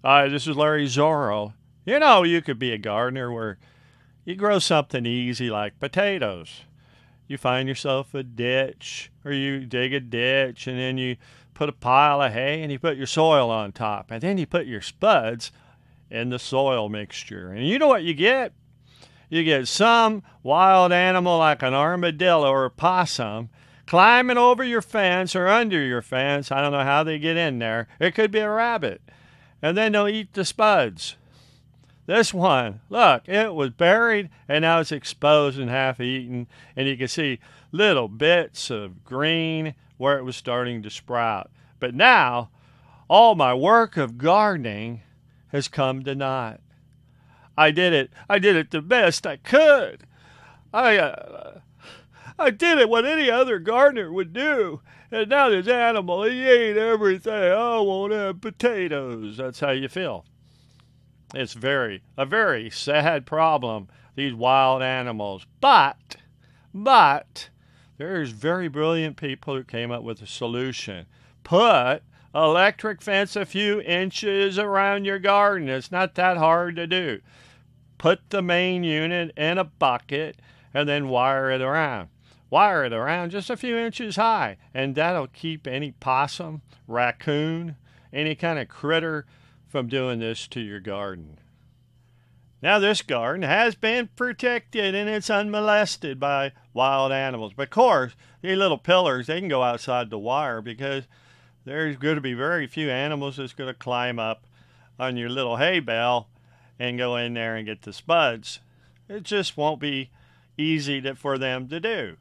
Hi, this is Larry Zorro. You know, you could be a gardener where you grow something easy like potatoes. You find yourself a ditch, or you dig a ditch, and then you put a pile of hay and you put your soil on top. And then you put your spuds in the soil mixture. And you know what you get? You get some wild animal like an armadillo or a possum climbing over your fence or under your fence. I don't know how they get in there. It could be a rabbit. And then they'll eat the spuds. This one, look, it was buried and now it's exposed and half eaten. And you can see little bits of green where it was starting to sprout. But now, all my work of gardening has come to naught. I did it the best I could. I did it what any other gardener would do. And now this animal, he ate everything. I won't have potatoes. That's how you feel. It's a very sad problem, these wild animals. But, there's very brilliant people who came up with a solution. Put electric fence a few inches around your garden. It's not that hard to do. Put the main unit in a bucket and then wire it around. Wire it around just a few inches high, and that'll keep any possum, raccoon, any kind of critter from doing this to your garden. Now this garden has been protected and it's unmolested by wild animals. But of course, these little pillars, they can go outside the wire because there's going to be very few animals that's going to climb up on your little hay bale and go in there and get the spuds. It just won't be easy for them to do.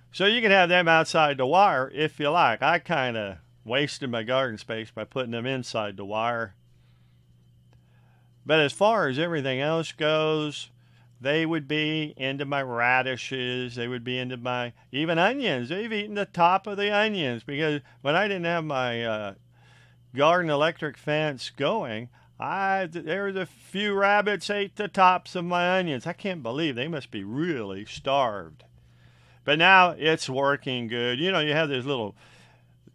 So you can have them outside the wire if you like. I kind of wasted my garden space by putting them inside the wire. But as far as everything else goes, they would be into my radishes. They would be into my even onions. They've eaten the top of the onions because when I didn't have my garden electric fence going, there was a few rabbits ate the tops of my onions. I can't believe they must be really starved. But now it's working good. You know, you have this little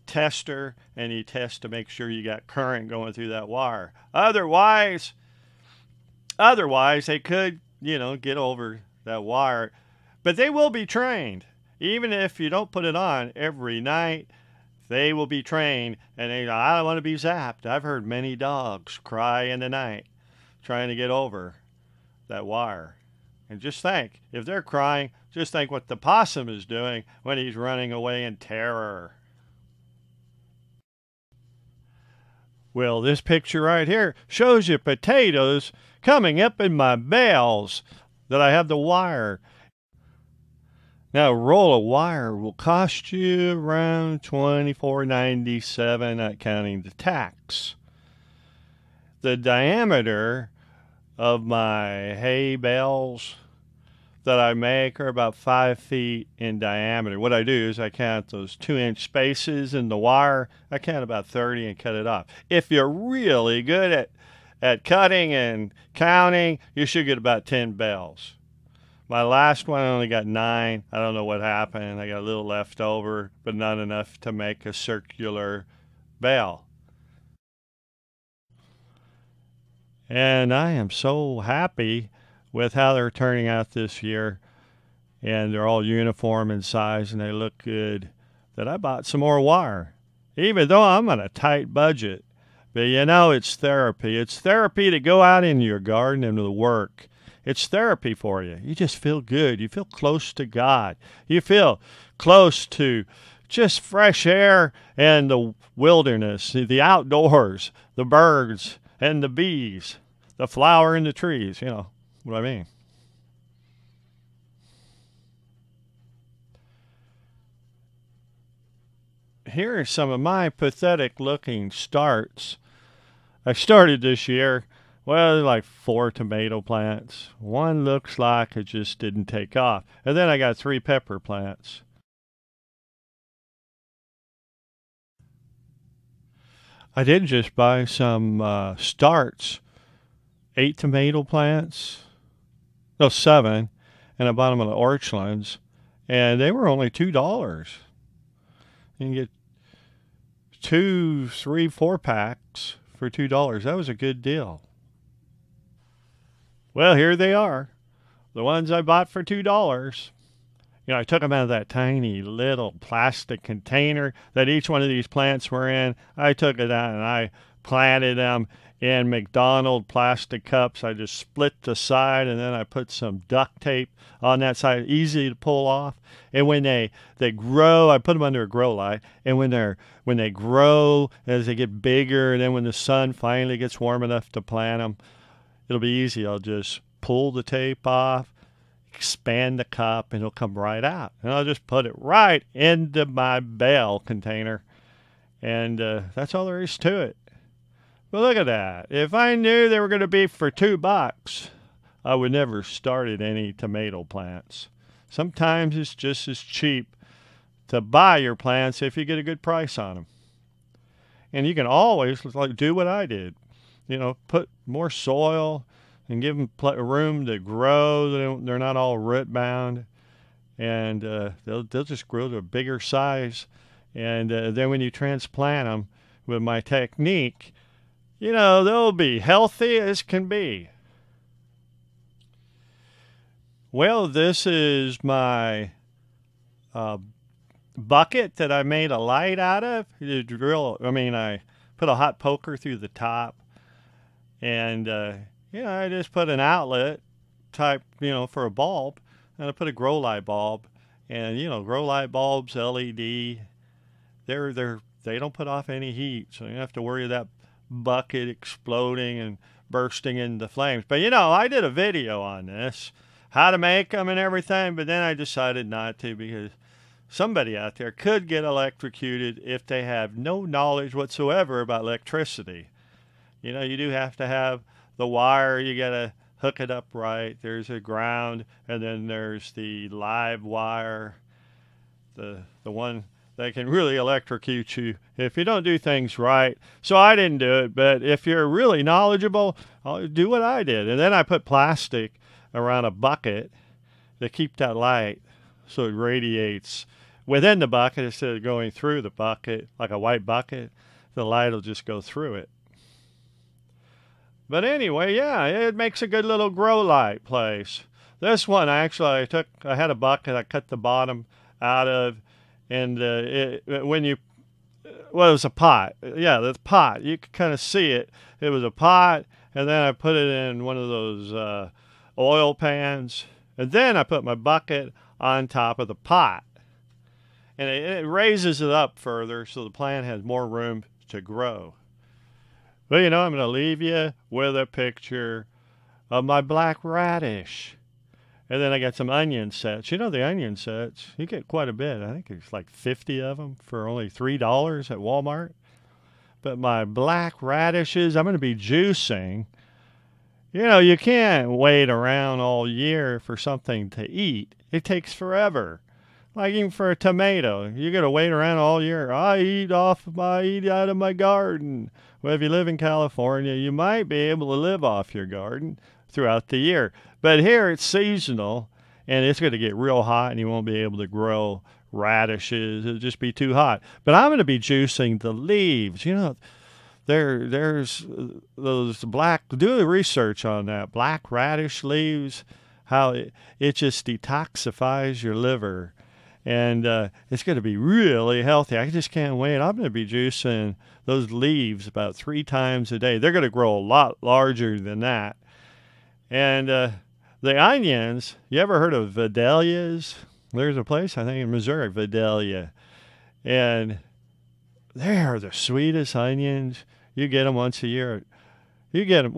tester and you test to make sure you got current going through that wire. Otherwise they could, get over that wire. But they will be trained. Even if you don't put it on every night, they will be trained. And I don't want to be zapped. I've heard many dogs cry in the night trying to get over that wire. And just think, if they're crying, just think what the possum is doing when he's running away in terror. Well, this picture right here shows you potatoes coming up in my bales that I have the wire. Now, a roll of wire will cost you around $24.97, not counting the tax. The diameter of my hay bales that I make are about 5 feet in diameter. What I do is I count those 2-inch spaces in the wire. I count about 30 and cut it off. If you're really good at cutting and counting, you should get about 10 bales. My last one I only got 9. I don't know what happened. I got a little left over, but not enough to make a circular bale. And I am so happy with how they're turning out this year. And they're all uniform in size and they look good, that I bought some more wire. Even though I'm on a tight budget. But it's therapy. It's therapy to go out in your garden and to work. It's therapy for you. You just feel good. You feel close to God. You feel close to just fresh air and the wilderness, the outdoors, the birds and the bees, the flower and the trees, what I mean. Here are some of my pathetic looking starts. I started this year, like 4 tomato plants. One looks like it just didn't take off. And then I got 3 pepper plants. I did just buy some starts. 8 tomato plants. No, 7. And I bought them at Orchlands. And they were only $2. You can get 2, 3, 4 packs for $2. That was a good deal. Well, here they are. The ones I bought for $2. You know, I took them out of that tiny little plastic container that each one of these plants were in. I took it out and I planted them in McDonald's plastic cups. I just split the side and then I put some duct tape on that side, easy to pull off. And when they grow, I put them under a grow light. And when they grow, as they get bigger, and then when the sun finally gets warm enough to plant them, it'll be easy. I'll just pull the tape off, expand the cup, and it'll come right out. And I'll just put it right into my bale container. And that's all there is to it. But look at that. If I knew they were going to be for $2, I would never started any tomato plants. Sometimes it's just as cheap to buy your plants if you get a good price on them. And you can always do what I did. You know, put more soil and give them room to grow. They're not all root bound. And they'll just grow to a bigger size. And then when you transplant them with my technique, you know, they'll be healthy as can be. Well, this is my bucket that I made a light out of. I put a hot poker through the top. And, I just put an outlet type, for a bulb. And I put a grow light bulb. And, grow light bulbs, LED, they don't put off any heat. So you don't have to worry about bucket exploding and bursting into flames. But I did a video on this, how to make them and everything, but then I decided not to because somebody out there could get electrocuted if they have no knowledge whatsoever about electricity. You do have to have the wire, you gotta hook it up right. There's a ground, and then there's the live wire, the one that can really electrocute you if you don't do things right. So I didn't do it, but if you're really knowledgeable, I'll do what I did. And then I put plastic around a bucket to keep that light so it radiates within the bucket instead of going through the bucket like a white bucket. The light will just go through it. But anyway, yeah, it makes a good little grow light place. This one, I had a bucket, I cut the bottom out of, and it was a pot. Yeah, the pot. You could kind of see it. It was a pot, and then I put it in one of those oil pans, and then I put my bucket on top of the pot. And it raises it up further so the plant has more room to grow. Well, I'm going to leave you with a picture of my black radish. And then I got some onion sets. The onion sets, you get quite a bit. I think it's like 50 of them for only $3 at Walmart. But my black radishes, I'm going to be juicing. You can't wait around all year for something to eat. It takes forever. Like even for a tomato, you got to wait around all year. I eat out of my garden. Well, if you live in California, you might be able to live off your garden throughout the year. But here it's seasonal, and it's going to get real hot, and you won't be able to grow radishes. It'll just be too hot. But I'm going to be juicing the leaves. There's those black, do the research on that, black radish leaves, how it just detoxifies your liver. And it's going to be really healthy. I just can't wait. I'm going to be juicing those leaves about 3 times a day. They're going to grow a lot larger than that. And the onions, you ever heard of Vidalias? There's a place, I think, in Missouri, Vidalia. And they are the sweetest onions. You get them once a year. You get them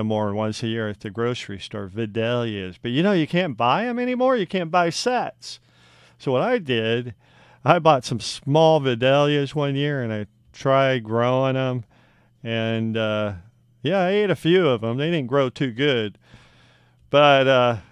more than once a year at the grocery store, Vidalias. But you can't buy them anymore. You can't buy sets. So what I did, I bought some small Vidalias one year, and I tried growing them. And, I ate a few of them. They didn't grow too good. But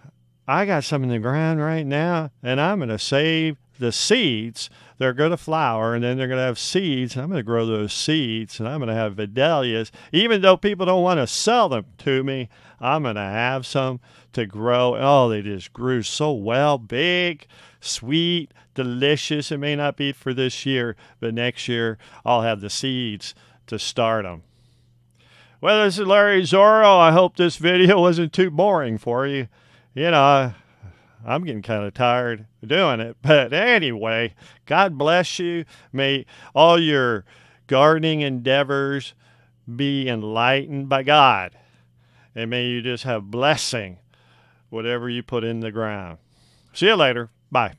I got some in the ground right now, and I'm going to save the seeds. They're going to flower, and then they're going to have seeds. I'm going to grow those seeds, and I'm going to have Vidalias. Even though people don't want to sell them to me, I'm going to have some to grow. Oh, they just grew so well, big, sweet, delicious. It may not be for this year, but next year I'll have the seeds to start them. Well, this is Larry Zorro. I hope this video wasn't too boring for you. You know, I'm getting kind of tired of doing it. But anyway, God bless you. May all your gardening endeavors be enlightened by God. And may you just have blessing whatever you put in the ground. See you later. Bye.